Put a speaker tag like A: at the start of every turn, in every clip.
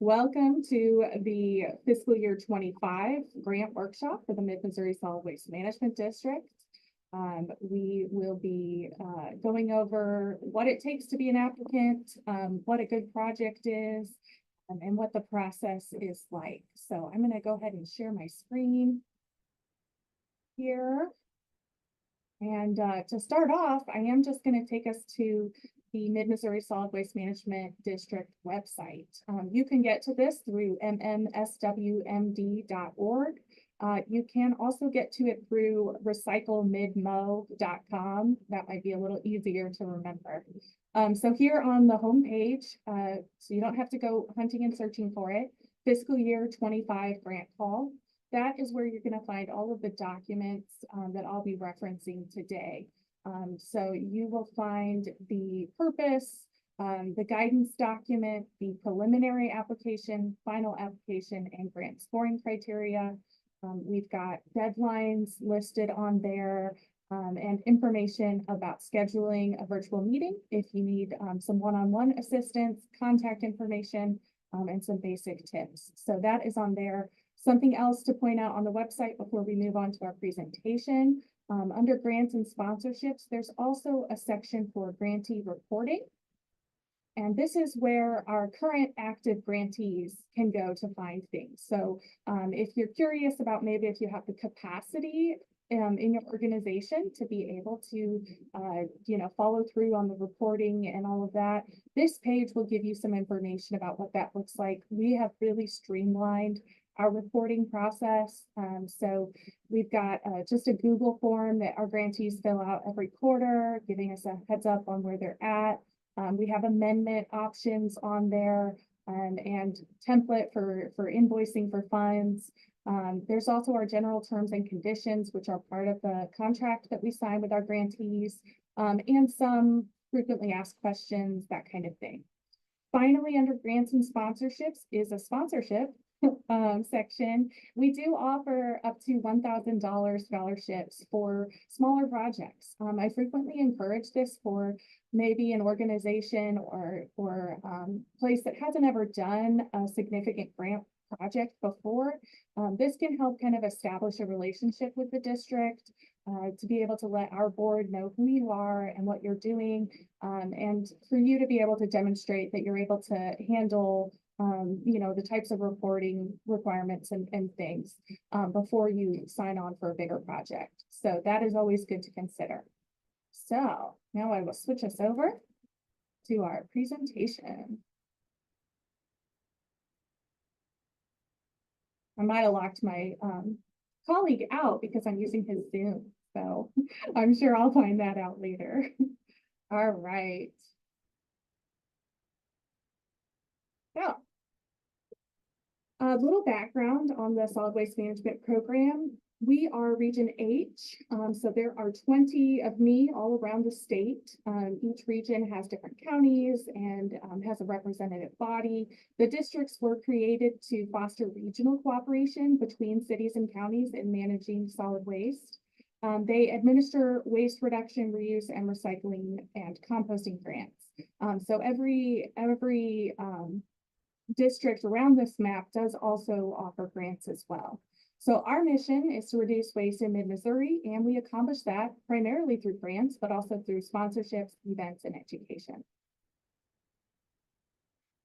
A: Welcome to the fiscal year 25 grant workshop for the Mid-Missouri Solid Waste Management District. We will be going over what it takes to be an applicant, what a good project is, and what the process is like. So I'm going to go ahead and share my screen here. And to start off, I am just going to take us to the Mid-Missouri Solid Waste Management District website. You can get to this through mmswmd.org. You can also get to it through recyclemidmo.com. That might be a little easier to remember. So here on the home page, so you don't have to go hunting and searching for it, fiscal year 25 grant call. That is where you're going to find all of the documents that I'll be referencing today. So you will find the purpose, the guidance document, the preliminary application, final application, and grant scoring criteria. We've got deadlines listed on there and information about scheduling a virtual meeting if you need some one-on-one assistance, contact information, and some basic tips. So that is on there. Something else to point out on the website before we move on to our presentation. Under grants and sponsorships, there's also a section for grantee reporting. And this is where our current active grantees can go to find things. So if you're curious about maybe if you have the capacity in your organization to be able to, follow through on the reporting and all of that, this page will give you some information about what that looks like. We have really streamlined our reporting process. So we've got just a Google form that our grantees fill out every quarter, giving us a heads up on where they're at. We have amendment options on there and template for invoicing for funds. There's also our general terms and conditions, which are part of the contract that we sign with our grantees, and some frequently asked questions, that kind of thing. Finally, under grants and sponsorships is a sponsorship section. We do offer up to $1,000 scholarships for smaller projects. I frequently encourage this for maybe an organization or place that hasn't ever done a significant grant project before. This can help kind of establish a relationship with the district, to be able to let our board know who you are and what you're doing, and for you to be able to demonstrate that you're able to handle the types of reporting requirements and things before you sign on for a bigger project. So that is always good to consider. So now I will switch us over to our presentation. I might have locked my colleague out because I'm using his Zoom. So I'm sure I'll find that out later. All right. So a little background on the solid waste management program. We are Region H, so there are 20 of me all around the state. Each region has different counties and has a representative body. The districts were created to foster regional cooperation between cities and counties in managing solid waste. They administer waste reduction, reuse, and recycling and composting grants. So every district around this map does also offer grants as well. So our mission is to reduce waste in Mid-Missouri, and we accomplish that primarily through grants, but also through sponsorships, events, and education.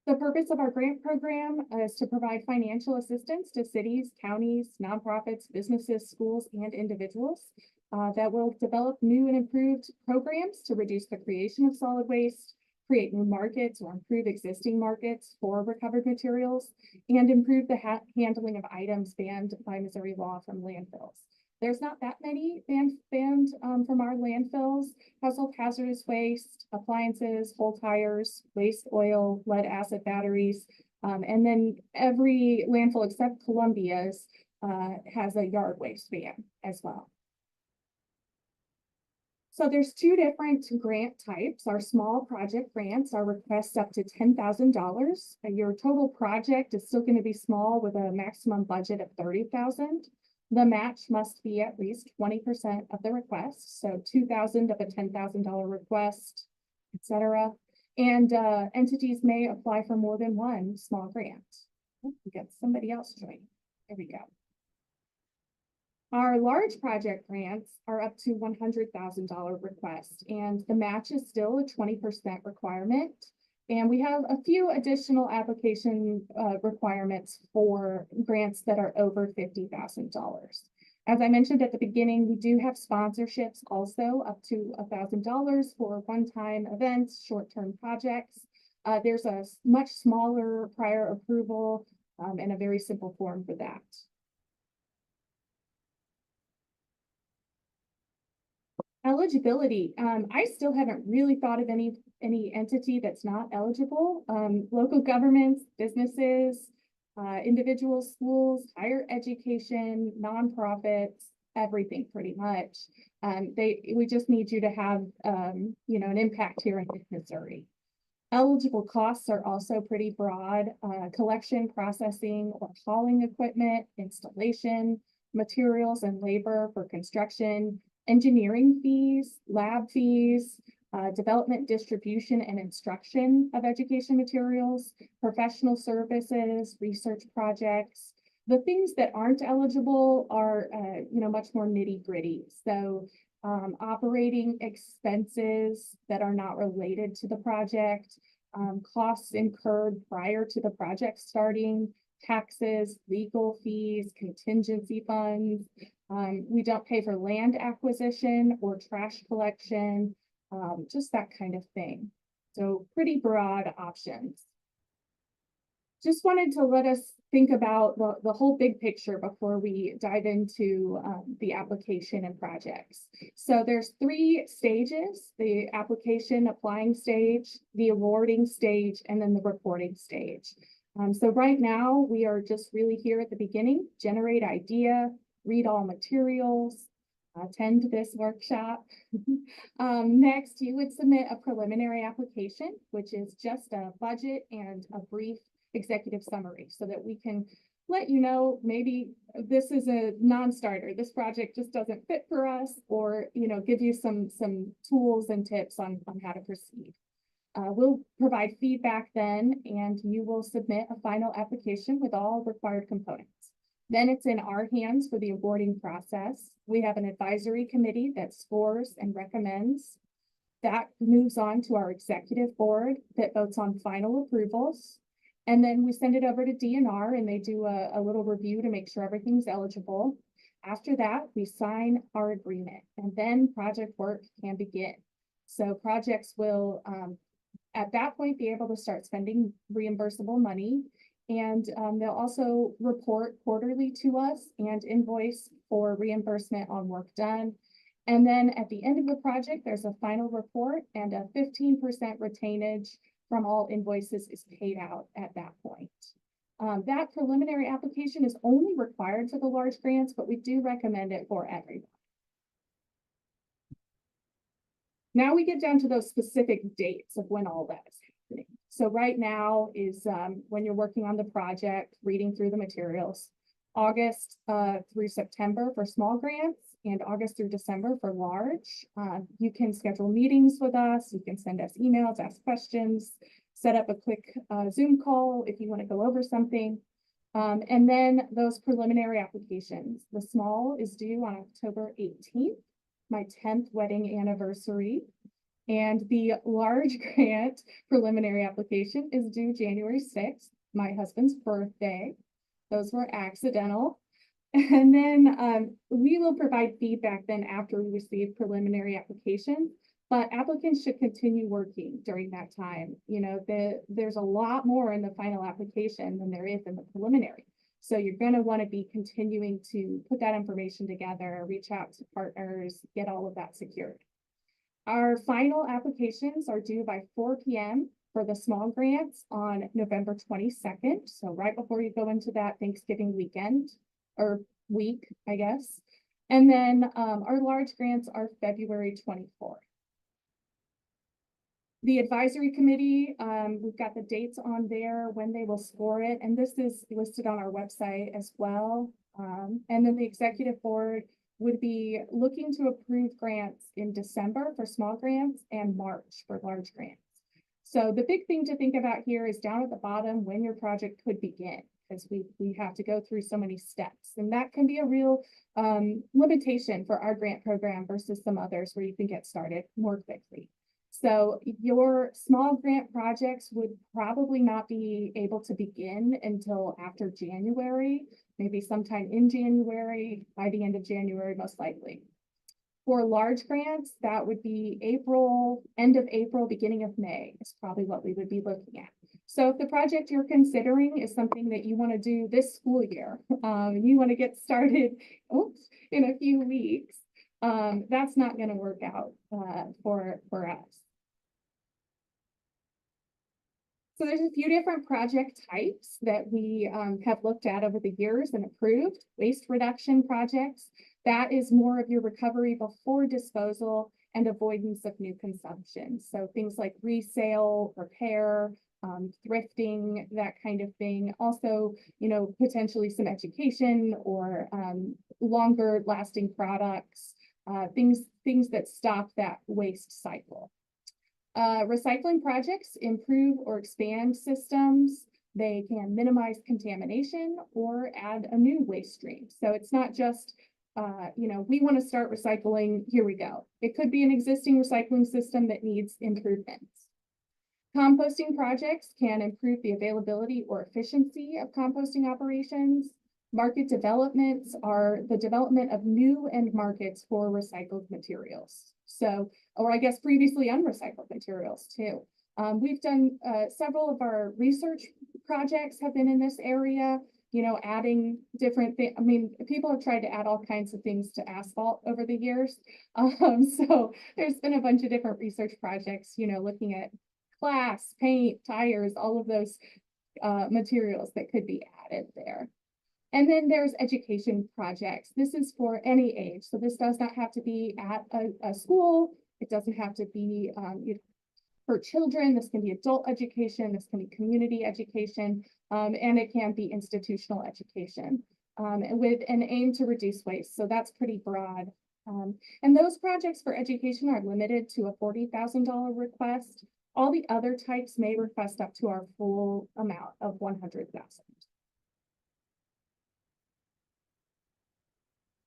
A: The purpose of our grant program is to provide financial assistance to cities, counties, nonprofits, businesses, schools, and individuals that will develop new and improved programs to reduce the creation of solid waste, create new markets or improve existing markets for recovered materials, and improve the handling of items banned by Missouri law from landfills. There's not that many banned from our landfills: household hazardous waste, appliances, whole tires, waste oil, lead acid batteries, and then every landfill except Columbia's has a yard waste ban as well. So there's two different grant types. Our small project grants are requests up to $10,000. Your total project is still going to be small with a maximum budget of $30,000. The match must be at least 20% of the request. So $2,000 of a $10,000 request, etc. And entities may apply for more than one small grant. Oh, we got somebody else joining. There we go. Our large project grants are up to $100,000 request, and the match is still a 20% requirement. And we have a few additional application requirements for grants that are over $50,000. As I mentioned at the beginning, we do have sponsorships also up to $1,000 for one-time events, short-term projects. There's a much smaller prior approval and a very simple form for that. Eligibility, I still haven't really thought of any entity that's not eligible. Local governments, businesses, individual schools, higher education, nonprofits, everything pretty much. We just need you to have, you know, an impact here in Missouri. Eligible costs are also pretty broad, collection, processing, or hauling equipment, installation, materials and labor for construction, engineering fees, lab fees, development, distribution, and instruction of education materials, professional services, research projects. The things that aren't eligible are, you know, much more nitty gritty. So operating expenses that are not related to the project, costs incurred prior to the project starting, taxes, legal fees, contingency funds. We don't pay for land acquisition or trash collection, just that kind of thing. So pretty broad options. Just wanted to let us think about the whole big picture before we dive into the application and projects. So there's 3 stages: the application applying stage, the awarding stage, and then the reporting stage. So right now we are just really here at the beginning, generate idea, read all materials, attend this workshop. Next, you would submit a preliminary application, which is just a budget and a brief executive summary so that we can let you know maybe this is a non-starter, this project just doesn't fit for us, or, you know, give you some tools and tips on how to proceed. We'll provide feedback then, and you will submit a final application with all required components. Then it's in our hands for the awarding process. We have an advisory committee that scores and recommends. That moves on to our executive board that votes on final approvals. And then we send it over to DNR and they do a little review to make sure everything's eligible. After that, we sign our agreement and then project work can begin. So projects will, at that point, be able to start spending reimbursable money. And they'll also report quarterly to us and invoice for reimbursement on work done. And then at the end of the project, there's a final report and a 15% retainage from all invoices is paid out at that point. That preliminary application is only required for the large grants, but we do recommend it for everyone. Now we get down to those specific dates of when all that is happening. So right now is when you're working on the project, reading through the materials, August through September for small grants and August through December for large. You can schedule meetings with us. You can send us emails, ask questions, set up a quick Zoom call if you want to go over something. And then those preliminary applications. The small is due on October 18th, my 10th wedding anniversary. And the large grant preliminary application is due January 6th, my husband's birthday. Those were accidental. And then we will provide feedback then after we receive preliminary applications, but applicants should continue working during that time. You know, there's a lot more in the final application than there is in the preliminary. So you're going to want to be continuing to put that information together, reach out to partners, get all of that secured. Our final applications are due by 4 p.m. for the small grants on November 22nd. So right before you go into that Thanksgiving weekend or week, I guess. And then our large grants are February 24th. The advisory committee, we've got the dates on there when they will score it. And this is listed on our website as well. And then the executive board would be looking to approve grants in December for small grants and March for large grants. So the big thing to think about here is down at the bottom when your project could begin, because we have to go through so many steps, and that can be a real limitation for our grant program versus some others where you can get started more quickly. So your small grant projects would probably not be able to begin until after January, maybe sometime in January, by the end of January, most likely. For large grants, that would be April, end of April, beginning of May is probably what we would be looking at. So if the project you're considering is something that you want to do this school year, you want to get started in a few weeks, that's not going to work out for us. So there's a few different project types that we have looked at over the years and approved. Waste reduction projects, that is more of your recovery before disposal and avoidance of new consumption. So things like resale, repair, thrifting, that kind of thing. Also, you know, potentially some education or longer lasting products, things that stop that waste cycle. Recycling projects improve or expand systems. They can minimize contamination or add a new waste stream. So it's not just, you know, we want to start recycling, here we go. It could be an existing recycling system that needs improvements. Composting projects can improve the availability or efficiency of composting operations. Market developments are the development of new end markets for recycled materials. So, or I guess previously unrecycled materials too. We've done several of our research projects have been in this area, you know, adding different things. I mean, people have tried to add all kinds of things to asphalt over the years. So there's been a bunch of different research projects, you know, looking at glass, paint, tires, all of those materials that could be added there. And then there's education projects. This is for any age. So this does not have to be at a school. It doesn't have to be for children. This can be adult education. This can be community education. And it can be institutional education with an aim to reduce waste. So that's pretty broad. And those projects for education are limited to a $40,000 request. All the other types may request up to our full amount of $100,000.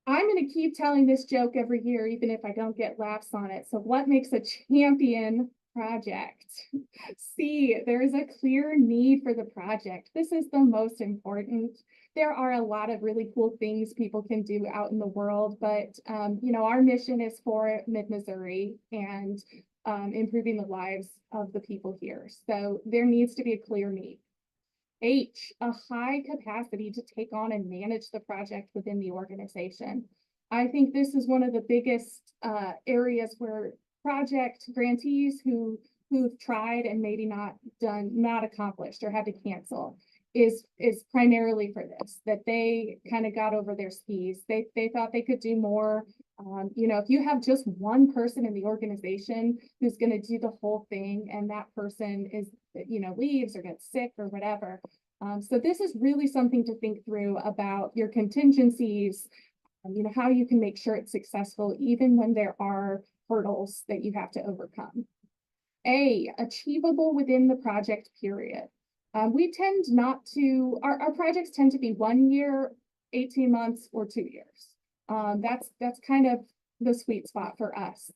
A: I'm going to keep telling this joke every year, even if I don't get laughs on it. So what makes a champion project? C, there is a clear need for the project. This is the most important. There are a lot of really cool things people can do out in the world, but you know, our mission is for Mid-Missouri and improving the lives of the people here. So there needs to be a clear need. H, a high capacity to take on and manage the project within the organization. I think this is one of the biggest areas where project grantees who've tried and maybe not accomplished or had to cancel is primarily for this, that they kind of got over their skis. They thought they could do more. You know, if you have just one person in the organization who's going to do the whole thing and that person is, you know, leaves or gets sick or whatever. So this is really something to think through about your contingencies, you know, how you can make sure it's successful, even when there are hurdles that you have to overcome. A, achievable within the project period. We tend not to, our projects tend to be 1 year, 18 months, or 2 years. That's kind of the sweet spot for us.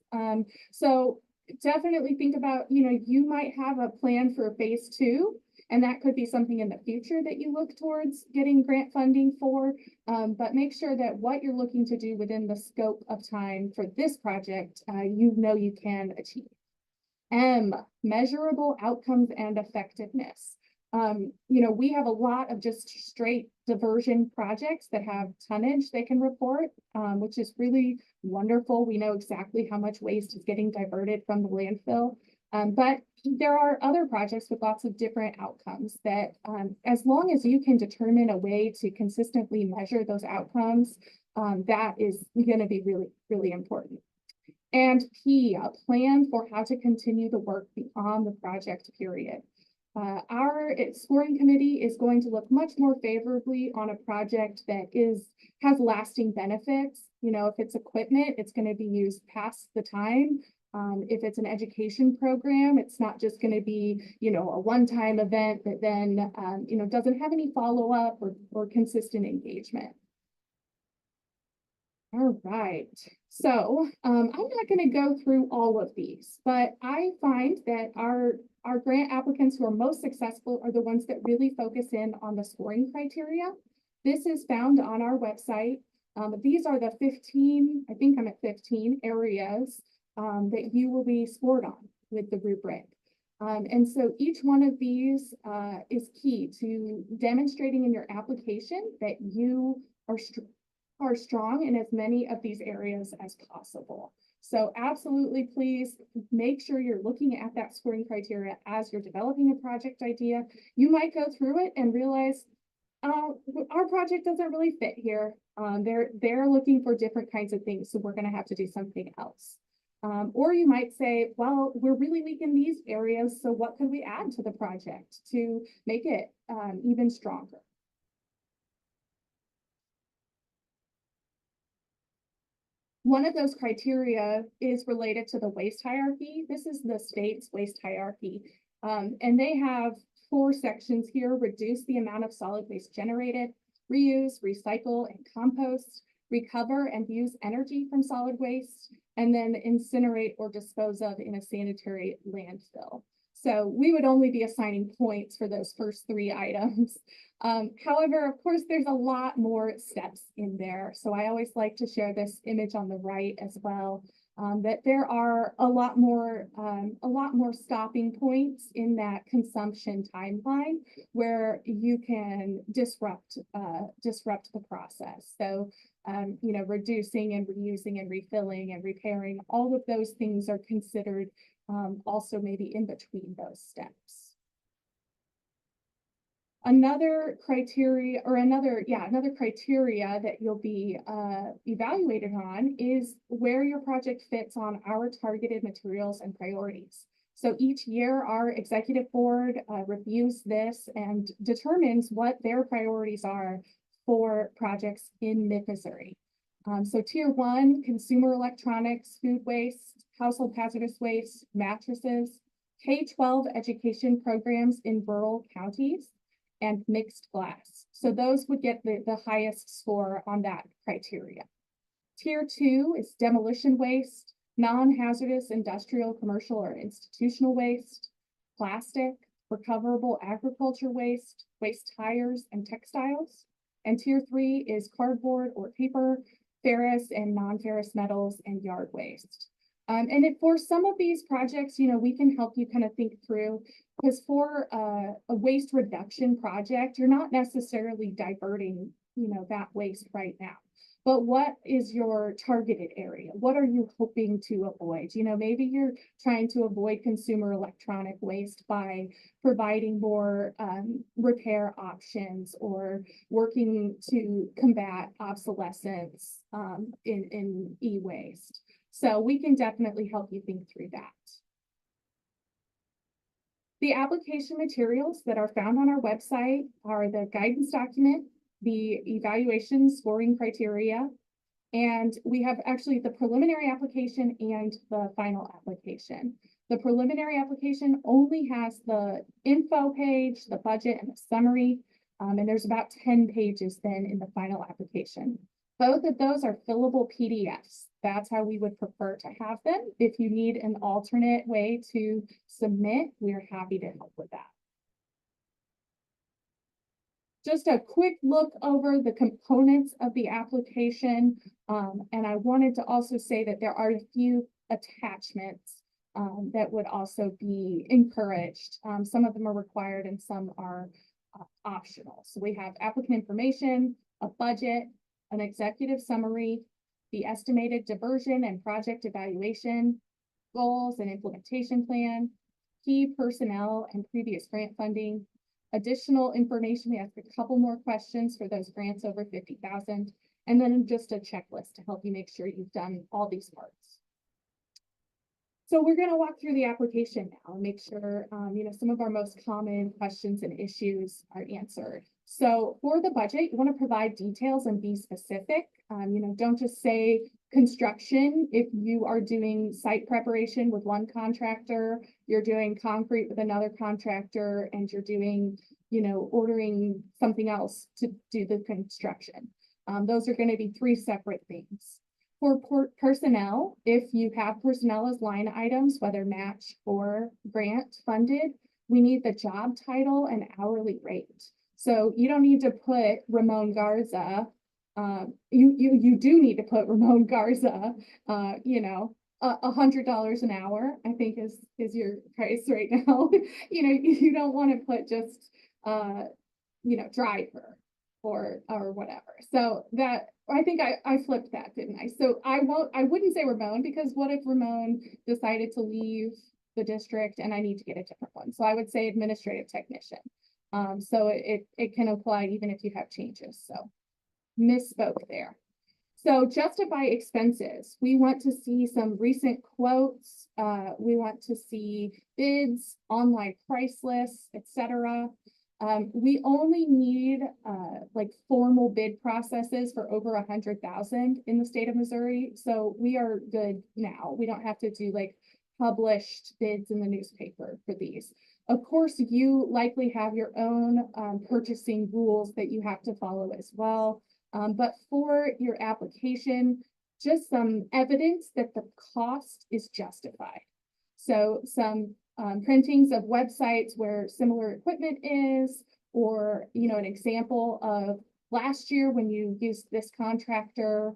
A: So definitely think about, you know, you might have a plan for phase 2, and that could be something in the future that you look towards getting grant funding for. But make sure that what you're looking to do within the scope of time for this project, you know you can achieve. M, measurable outcomes and effectiveness. You know, we have a lot of just straight diversion projects that have tonnage they can report, which is really wonderful. We know exactly how much waste is getting diverted from the landfill. But there are other projects with lots of different outcomes that as long as you can determine a way to consistently measure those outcomes, that is going to be really, really important. And P, a plan for how to continue the work beyond the project period. Our scoring committee is going to look much more favorably on a project that has lasting benefits. You know, if it's equipment, it's going to be used past the time If it's an education program, it's not just going to be, a one-time event that then, doesn't have any follow-up or consistent engagement. All right, so I'm not going to go through all of these, but I find that our grant applicants who are most successful are the ones that really focus in on the scoring criteria. This is found on our website. These are the 15, I think I'm at 15 areas that you will be scored on with the rubric. And so each one of these is key to demonstrating in your application that you are strong in as many of these areas as possible. So absolutely, please make sure you're looking at that scoring criteria as you're developing a project idea. You might go through it and realize, our project doesn't really fit here. They're looking for different kinds of things, so we're going to have to do something else. Or you might say, well, we're really weak in these areas, so what could we add to the project to make it even stronger? One of those criteria is related to the waste hierarchy. This is the state's waste hierarchy. And they have 4 sections here: reduce the amount of solid waste generated, reuse, recycle, and compost, recover and use energy from solid waste, and then incinerate or dispose of in a sanitary landfill. So we would only be assigning points for those first 3 items. However, of course, there's a lot more steps in there. So I always like to share this image on the right as well, that there are a lot more stopping points in that consumption timeline where you can disrupt the process. So, reducing and reusing and refilling and repairing, all of those things are considered also maybe in between those steps. Another criteria that you'll be evaluated on is where your project fits on our targeted materials and priorities. So each year our executive board reviews this and determines what their priorities are for projects in Mid-Missouri. So tier 1, consumer electronics, food waste, household hazardous waste, mattresses, K-12 education programs in rural counties, and mixed glass. So those would get the highest score on that criteria. Tier 2 is demolition waste, non-hazardous industrial, commercial, or institutional waste, plastic, recoverable agriculture waste, waste tires and textiles. And tier 3 is cardboard or paper, ferrous and non-ferrous metals, and yard waste. And for some of these projects, we can help you kind of think through, because for a waste reduction project, you're not necessarily diverting, that waste right now. But what is your targeted area? What are you hoping to avoid? Maybe you're trying to avoid consumer electronic waste by providing more repair options or working to combat obsolescence in e-waste. So we can definitely help you think through that. The application materials that are found on our website are the guidance document, the evaluation scoring criteria, and we have actually the preliminary application and the final application. The preliminary application only has the info page, the budget, and the summary, and there's about 10 pages then in the final application. Both of those are fillable PDFs. That's how we would prefer to have them. If you need an alternate way to submit, we're happy to help with that. Just a quick look over the components of the application. And I wanted to also say that there are a few attachments that would also be encouraged. Some of them are required and some are optional. So we have applicant information, a budget, an executive summary, the estimated diversion and project evaluation, goals and implementation plan, key personnel and previous grant funding, additional information. We ask a couple more questions for those grants over 50,000, and then just a checklist to help you make sure you've done all these parts. So we're going to walk through the application now and make sure, some of our most common questions and issues are answered. So for the budget, you want to provide details and be specific. Don't just say construction, if you are doing site preparation with one contractor, you're doing concrete with another contractor, and you're doing, ordering something else to do the construction. Those are going to be three separate things. For personnel, if you have personnel as line items, whether match or grant funded, we need the job title and hourly rate. So you don't need to put Ramon Garza. You do need to put Ramon Garza, $100 an hour, I think is your price right now. You don't want to put just, driver or whatever. So that, I think I flipped that, didn't I? So I wouldn't say Ramon, because what if Ramon decided to leave the district and I need to get a different one? So I would say administrative technician. So it can apply even if you have changes. So misspoke there. So justify expenses. We want to see some recent quotes. We want to see bids, online price lists, etc. We only need like formal bid processes for over 100,000 in the state of Missouri. So we are good now. We don't have to do like published bids in the newspaper for these. Of course, you likely have your own purchasing rules that you have to follow as well. But for your application, just some evidence that the cost is justified. So some printings of websites where similar equipment is, or, an example of last year when you used this contractor,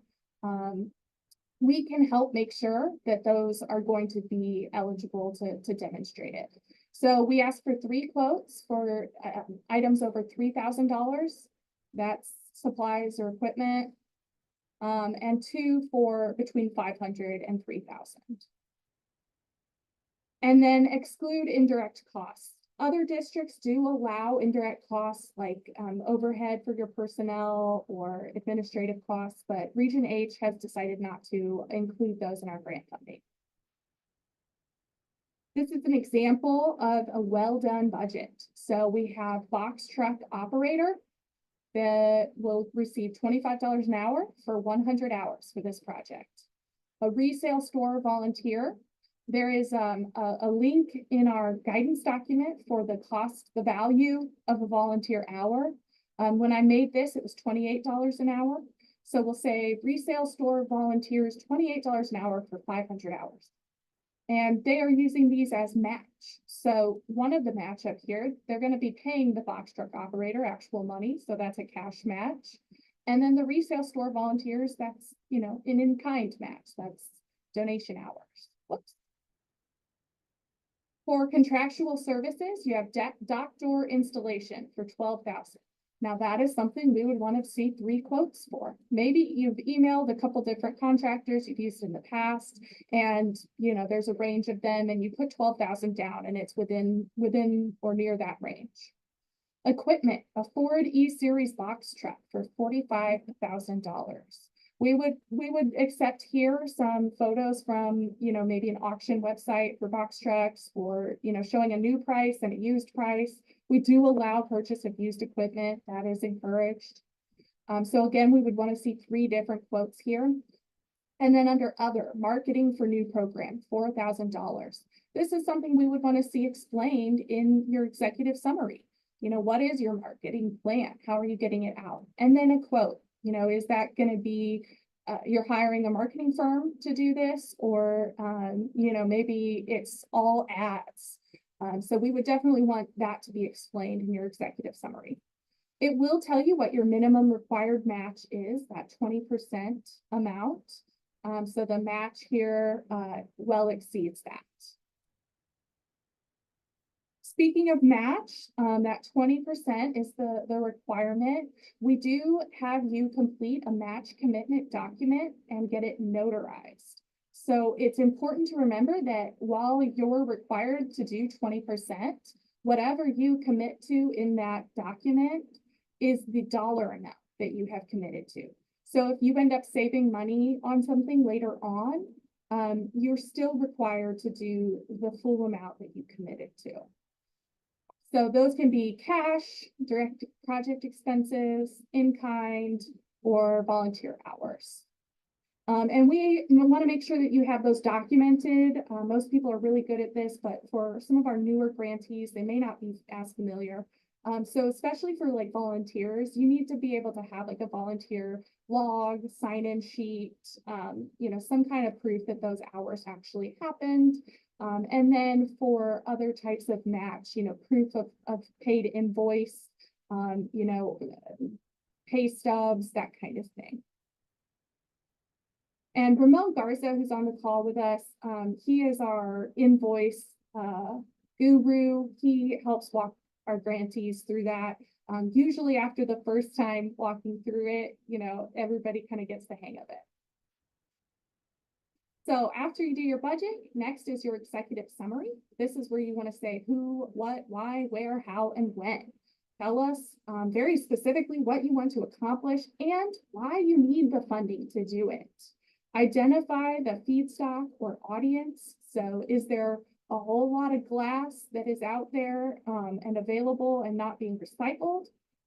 A: we can help make sure that those are going to be eligible to demonstrate it. So we asked for 3 quotes for items over $3,000. That's supplies or equipment, and 2 for between 500 and 3,000. And then exclude indirect costs. Other districts do allow indirect costs like overhead for your personnel or administrative costs, but Region H has decided not to include those in our grant funding. This is an example of a well-done budget. So we have box truck operator that will receive $25 an hour for 100 hours for this project. A resale store volunteer. There is a link in our guidance document for the value of a volunteer hour. When I made this, it was $28 an hour. So we'll say resale store volunteers, $28 an hour for 500 hours. And they are using these as match. So one of the match up here, they're going to be paying the box truck operator actual money. So that's a cash match. And then the resale store volunteers, that's, an in-kind match. That's donation hours. Whoops. For contractual services, you have dock door installation for $12,000. Now that is something we would want to see 3 quotes for. Maybe you've emailed a couple different contractors you've used in the past, and there's a range of them, and you put 12,000 down, and it's within or near that range. Equipment, a Ford E-Series box truck for $45,000. We would accept here some photos from, maybe an auction website for box trucks, or, showing a new price and a used price. We do allow purchase of used equipment. That is encouraged. So again, we would want to see 3 different quotes here. And then under other, marketing for new program, $4,000. This is something we would want to see explained in your executive summary. What is your marketing plan? How are you getting it out? And then a quote. Is that going to be you're hiring a marketing firm to do this, or maybe it's all ads. So we would definitely want that to be explained in your executive summary. It will tell you what your minimum required match is, that 20% amount. So the match here well exceeds that. Speaking of match, that 20% is the requirement. We do have you complete a match commitment document and get it notarized. So it's important to remember that while you're required to do 20%, whatever you commit to in that document is the dollar amount that you have committed to. So if you end up saving money on something later on, you're still required to do the full amount that you committed to. So those can be cash, direct project expenses, in kind, or volunteer hours. And we want to make sure that you have those documented. Most people are really good at this, but for some of our newer grantees, they may not be as familiar. So especially for like volunteers, you need to be able to have like a volunteer log, sign-in sheet, some kind of proof that those hours actually happened. And then for other types of match, proof of paid invoice, pay stubs, that kind of thing. And Ramon Garza, who's on the call with us, he is our invoice guru. He helps walk our grantees through that. Usually after the first time walking through it, everybody kind of gets the hang of it. So after you do your budget, next is your executive summary. This is where you want to say who, what, why, where, how, and when. Tell us very specifically what you want to accomplish and why you need the funding to do it. Identify the feedstock or audience. So is there a whole lot of glass that is out there and available and not being recycled?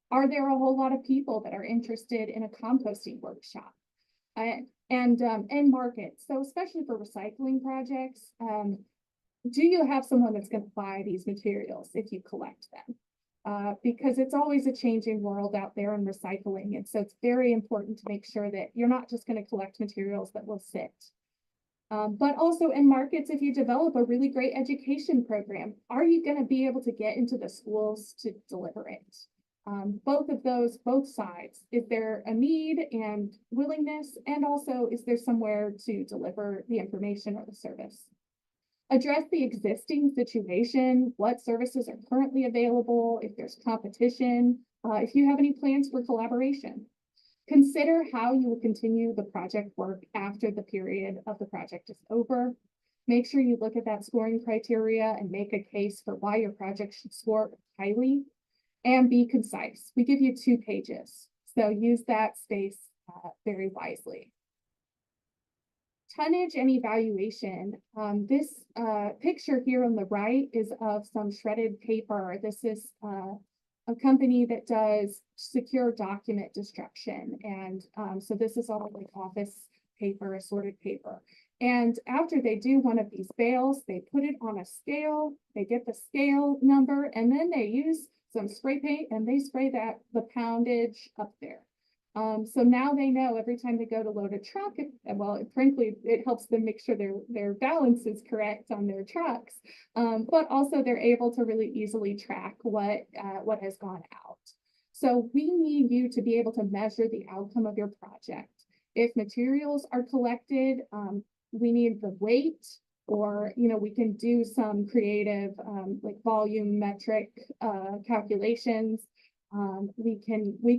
A: Are there a whole lot of people that are interested in a composting workshop? And market. So especially for recycling projects, do you have someone that's going to buy these materials if you collect them? Because it's always a changing world out there in recycling. And so it's very important to make sure that you're not just going to collect materials that will sit. But also in markets, if you develop a really great education program, are you going to be able to get into the schools to deliver it? Both of those, both sides. Is there a need and willingness? And also, is there somewhere to deliver the information or the service? Address the existing situation, what services are currently available, if there's competition, if you have any plans for collaboration. Consider how you will continue the project work after the period of the project is over. Make sure you look at that scoring criteria and make a case for why your project should score highly, and be concise. We give you 2 pages, so use that space very wisely. Tonnage and evaluation. This picture here on the right is of some shredded paper. This is a company that does secure document destruction. And so this is all like office paper, assorted paper. And after they do one of these bales, they put it on a scale, they get the scale number, and then they use some spray paint and they spray the poundage up there. So now they know every time they go to load a truck, frankly, it helps them make sure their balance is correct on their trucks. But also they're able to really easily track what has gone out. So we need you to be able to measure the outcome of your project. If materials are collected, we need the weight, or we can do some creative like volume metric calculations. We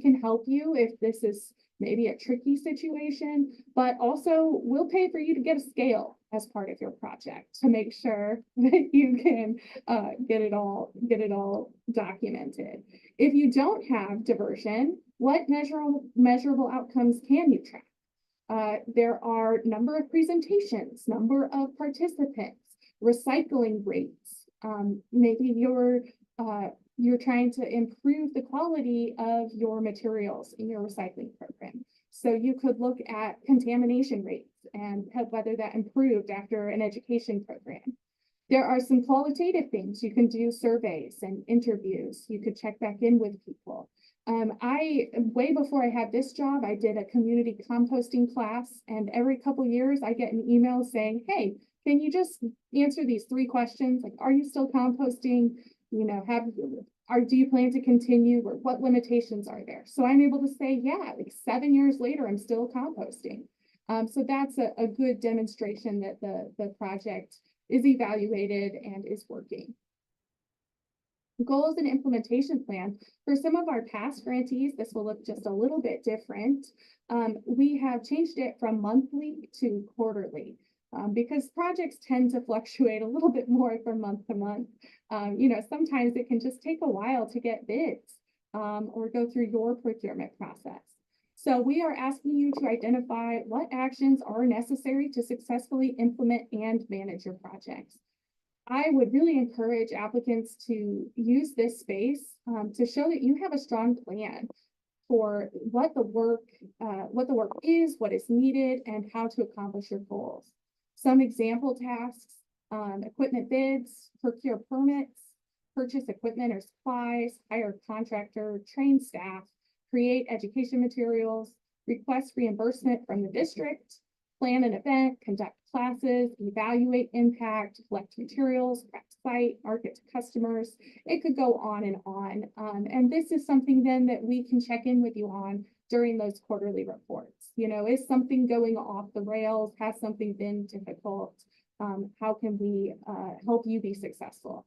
A: can help you if this is maybe a tricky situation, but also we'll pay for you to get a scale as part of your project to make sure that you can get it all documented. If you don't have diversion, what measurable outcomes can you track? There are number of presentations, number of participants, recycling rates. Maybe you're trying to improve the quality of your materials in your recycling program. So you could look at contamination rates and whether that improved after an education program. There are some qualitative things. You can do surveys and interviews. You could check back in with people. Way before I had this job, I did a community composting class, and every couple years I get an email saying, hey, can you just answer these 3 questions? Like, are you still composting? Do you plan to continue, or what limitations are there? So I'm able to say, yeah, like 7 years later, I'm still composting. So that's a good demonstration that the project is evaluated and is working. Goals and implementation plan. For some of our past grantees, this will look just a little bit different. We have changed it from monthly to quarterly. Because projects tend to fluctuate a little bit more from month to month. Sometimes it can just take a while to get bids or go through your procurement process. So we are asking you to identify what actions are necessary to successfully implement and manage your projects. I would really encourage applicants to use this space to show that you have a strong plan. for what the work is, what is needed, and how to accomplish your goals. Some example tasks: equipment bids, procure permits, purchase equipment or supplies, hire a contractor, train staff, create education materials, request reimbursement from the district, plan an event, conduct classes, evaluate impact, collect materials, prep site, market to customers. It could go on and on. And this is something then that we can check in with you on during those quarterly reports. You know, is something going off the rails? Has something been difficult? How can we help you be successful?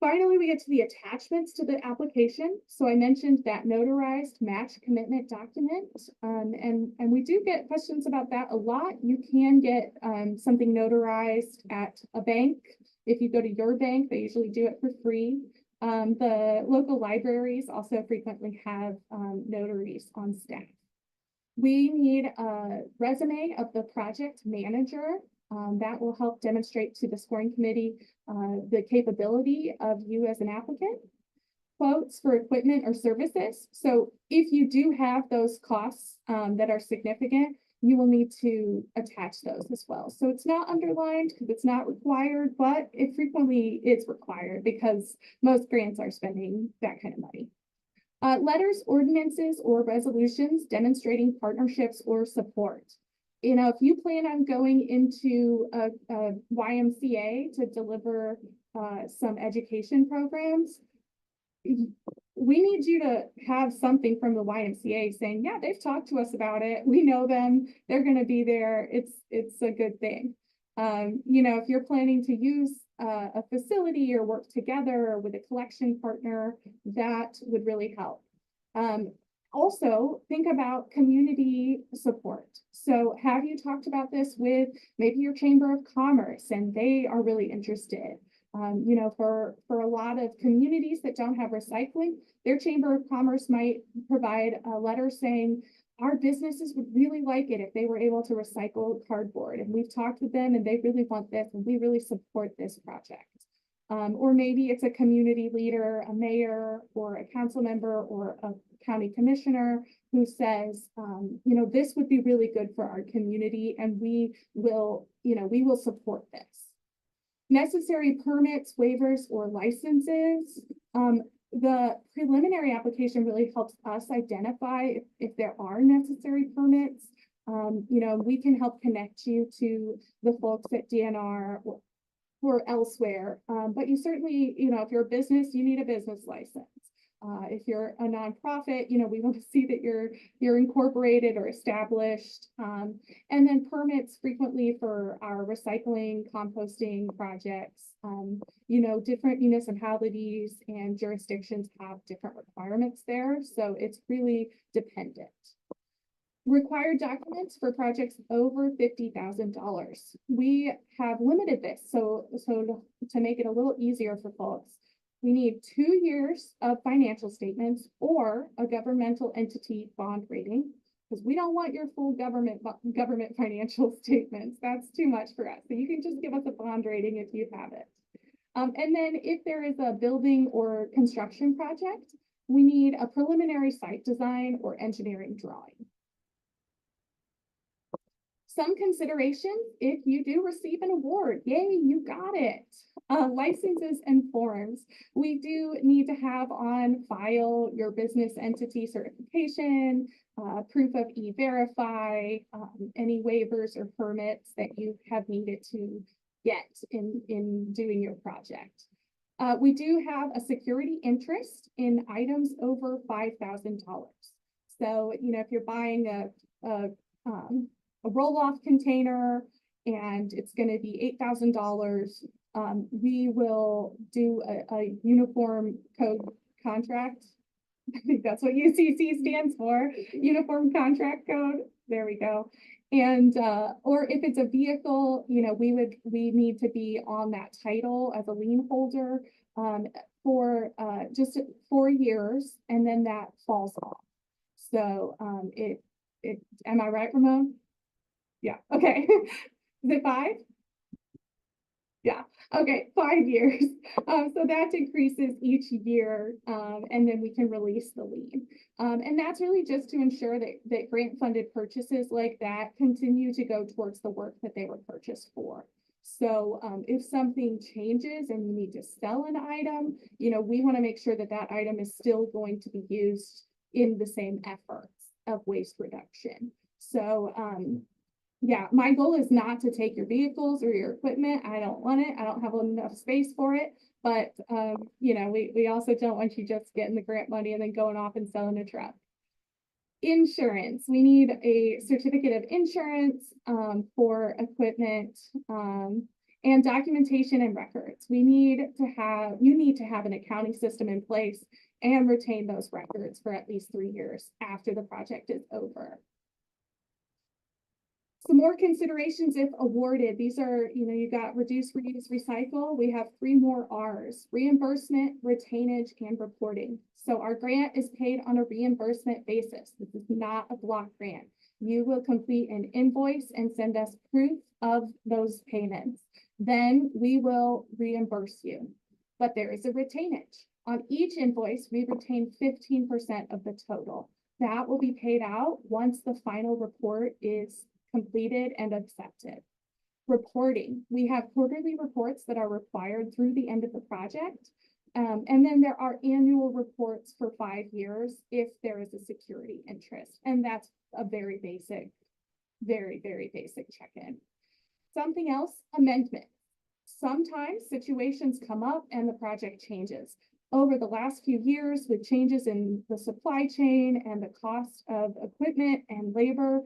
A: Finally, we get to the attachments to the application. So I mentioned that notarized match commitment document, and we do get questions about that a lot. You can get something notarized at a bank. If you go to your bank, they usually do it for free. The local libraries also frequently have notaries on staff. We need a resume of the project manager. That will help demonstrate to the scoring committee the capability of you as an applicant. Quotes for equipment or services. So if you do have those costs that are significant, you will need to attach those as well. So it's not underlined because it's not required, but it frequently is required because most grants are spending that kind of money. Letters, ordinances, or resolutions demonstrating partnerships or support. You know, if you plan on going into a YMCA to deliver some education programs, we need you to have something from the YMCA saying, yeah, they've talked to us about it. We know them. They're going to be there. It's a good thing. You know, if you're planning to use a facility or work together with a collection partner, that would really help. Also, think about community support. So have you talked about this with maybe your Chamber of Commerce and they are really interested? You know, for a lot of communities that don't have recycling, their Chamber of Commerce might provide a letter saying, our businesses would really like it if they were able to recycle cardboard. And we've talked with them and they really want this and we really support this project. Or maybe it's a community leader, a mayor, or a council member, or a county commissioner who says, you know, this would be really good for our community and we will support this. Necessary permits, waivers, or licenses. The preliminary application really helps us identify if there are necessary permits. You know, we can help connect you to the folks at DNR or elsewhere. But you certainly, you know, if you're a business, you need a business license. If you're a nonprofit, you know, we want to see that you're incorporated or established. And then permits frequently for our recycling, composting projects. You know, different municipalities and jurisdictions have different requirements there. So it's really dependent. Required documents for projects over $50,000. We have limited this. So to make it a little easier for folks, we need 2 years of financial statements or a governmental entity bond rating, because we don't want your full government financial statements. That's too much for us. So you can just give us a bond rating if you have it. And then if there is a building or construction project, we need a preliminary site design or engineering drawing. Some considerations if you do receive an award. Yay, you got it. Licenses and forms. We do need to have on file your business entity certification, proof of E-Verify, any waivers or permits that you have needed to get in doing your project. We do have a security interest in items over $5,000. So, you know, if you're buying a roll-off container and it's going to be $8,000, we will do a uniform code contract. I think that's what UCC stands for, Uniform Contract Code. There we go. And or if it's a vehicle, you know, we need to be on that title as a lien holder for just 4 years, and then that falls off. So am I right, Ramon? Yeah, okay. Is it 5? Yeah, okay, 5 years. So that decreases each year, and then we can release the lien. And that's really just to ensure that grant funded purchases like that continue to go towards the work that they were purchased for. So if something changes and you need to sell an item, we want to make sure that that item is still going to be used in the same efforts of waste reduction. So yeah, my goal is not to take your vehicles or your equipment. I don't want it. I don't have enough space for it. But we also don't want you just getting the grant money and then going off and selling a truck. Insurance. We need a certificate of insurance for equipment and documentation and records. You need to have an accounting system in place and retain those records for at least 3 years after the project is over. Some more considerations if awarded. These are, you got reduce, reuse, recycle. We have 3 more R's: reimbursement, retainage, and reporting. So our grant is paid on a reimbursement basis. This is not a block grant. You will complete an invoice and send us proof of those payments. Then we will reimburse you. But there is a retainage. On each invoice, we retain 15% of the total. That will be paid out once the final report is completed and accepted. Reporting. We have quarterly reports that are required through the end of the project. And then there are annual reports for 5 years if there is a security interest. And that's a very basic, very, very basic check-in. Something else, amendment. Sometimes situations come up and the project changes. Over the last few years, with changes in the supply chain and the cost of equipment and labor,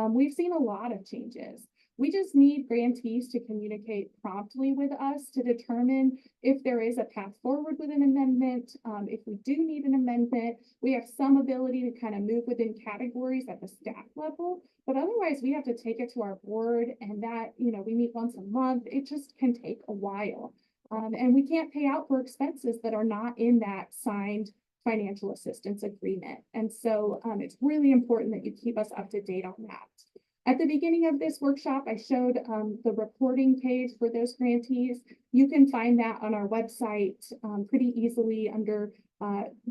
A: we've seen a lot of changes. We just need grantees to communicate promptly with us to determine if there is a path forward with an amendment. If we do need an amendment, we have some ability to kind of move within categories at the staff level, but otherwise we have to take it to our board, and that, we meet once a month. It just can take a while. And we can't pay out for expenses that are not in that signed financial assistance agreement. And so it's really important that you keep us up to date on that. At the beginning of this workshop, I showed the reporting page for those grantees. You can find that on our website pretty easily under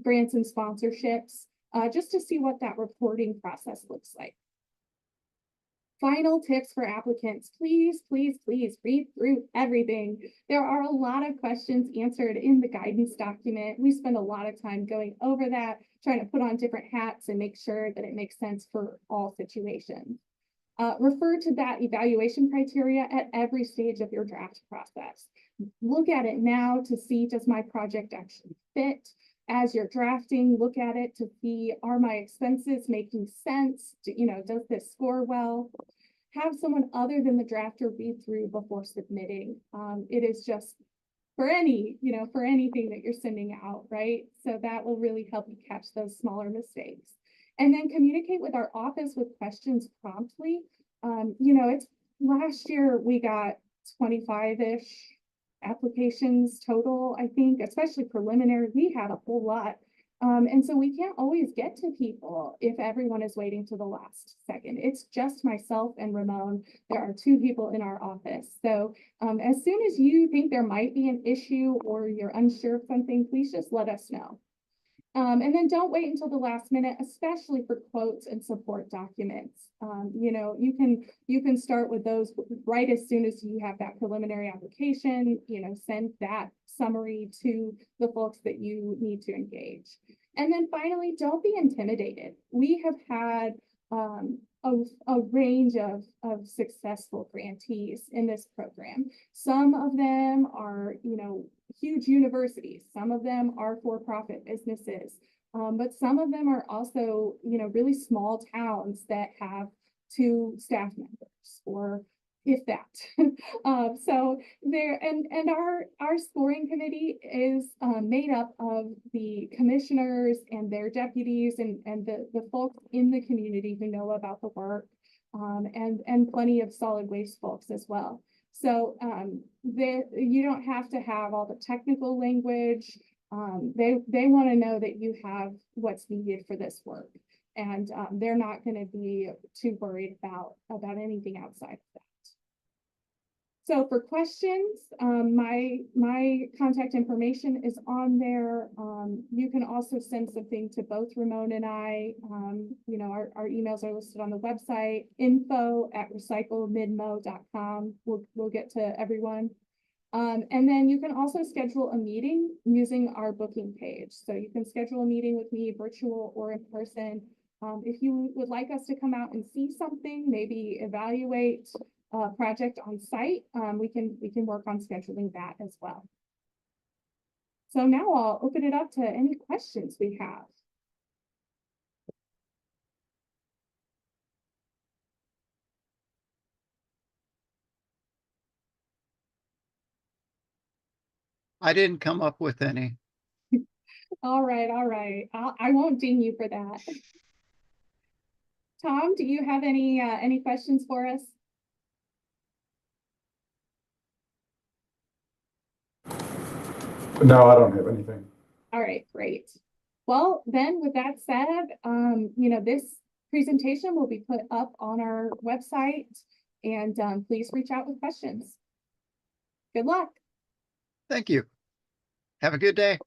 A: grants and sponsorships, just to see what that reporting process looks like. Final tips for applicants: please, please, please read through everything. There are a lot of questions answered in the guidance document. We spend a lot of time going over that, trying to put on different hats and make sure that it makes sense for all situations. Refer to that evaluation criteria at every stage of your draft process. Look at it now to see, does my project actually fit? As you're drafting, look at it to see, are my expenses making sense? Does this score well? Have someone other than the drafter read through before submitting. It is just for anything that you're sending out, right? So that will really help you catch those smaller mistakes. And then communicate with our office with questions promptly. It's last year we got 25-ish applications total, I think, especially preliminary. We had a whole lot. And so we can't always get to people if everyone is waiting to the last second. It's just myself and Ramon. There are 2 people in our office. So as soon as you think there might be an issue or you're unsure of something, please just let us know. And then don't wait until the last minute, especially for quotes and support documents. You can start with those right as soon as you have that preliminary application, send that summary to the folks that you need to engage. And then finally, don't be intimidated. We have had a range of successful grantees in this program. Some of them are, huge universities. Some of them are for-profit businesses. But some of them are also, really small towns that have 2 staff members, or if that. So there, and our scoring committee is made up of the commissioners and their deputies and the folks in the community who know about the work, and plenty of solid waste folks as well. So you don't have to have all the technical language. They want to know that you have what's needed for this work, and they're not going to be too worried about anything outside of that. So for questions, my contact information is on there. You can also send something to both Ramon and I. You know, our emails are listed on the website, info@recyclemidmo.com. We'll get to everyone. And then you can also schedule a meeting using our booking page. So you can schedule a meeting with me, virtual or in person. If you would like us to come out and see something, maybe evaluate a project on site, we can work on scheduling that as well. So now I'll open it up to any questions we have.
B: I didn't come up with any.
A: All right, all right. I won't ding you for that. Tom, do you have any questions for us?
C: No, I don't have anything.
A: All right, great. Well, then with that said, you know, this presentation will be put up on our website, and please reach out with questions. Good luck.
B: Thank you. Have a good day.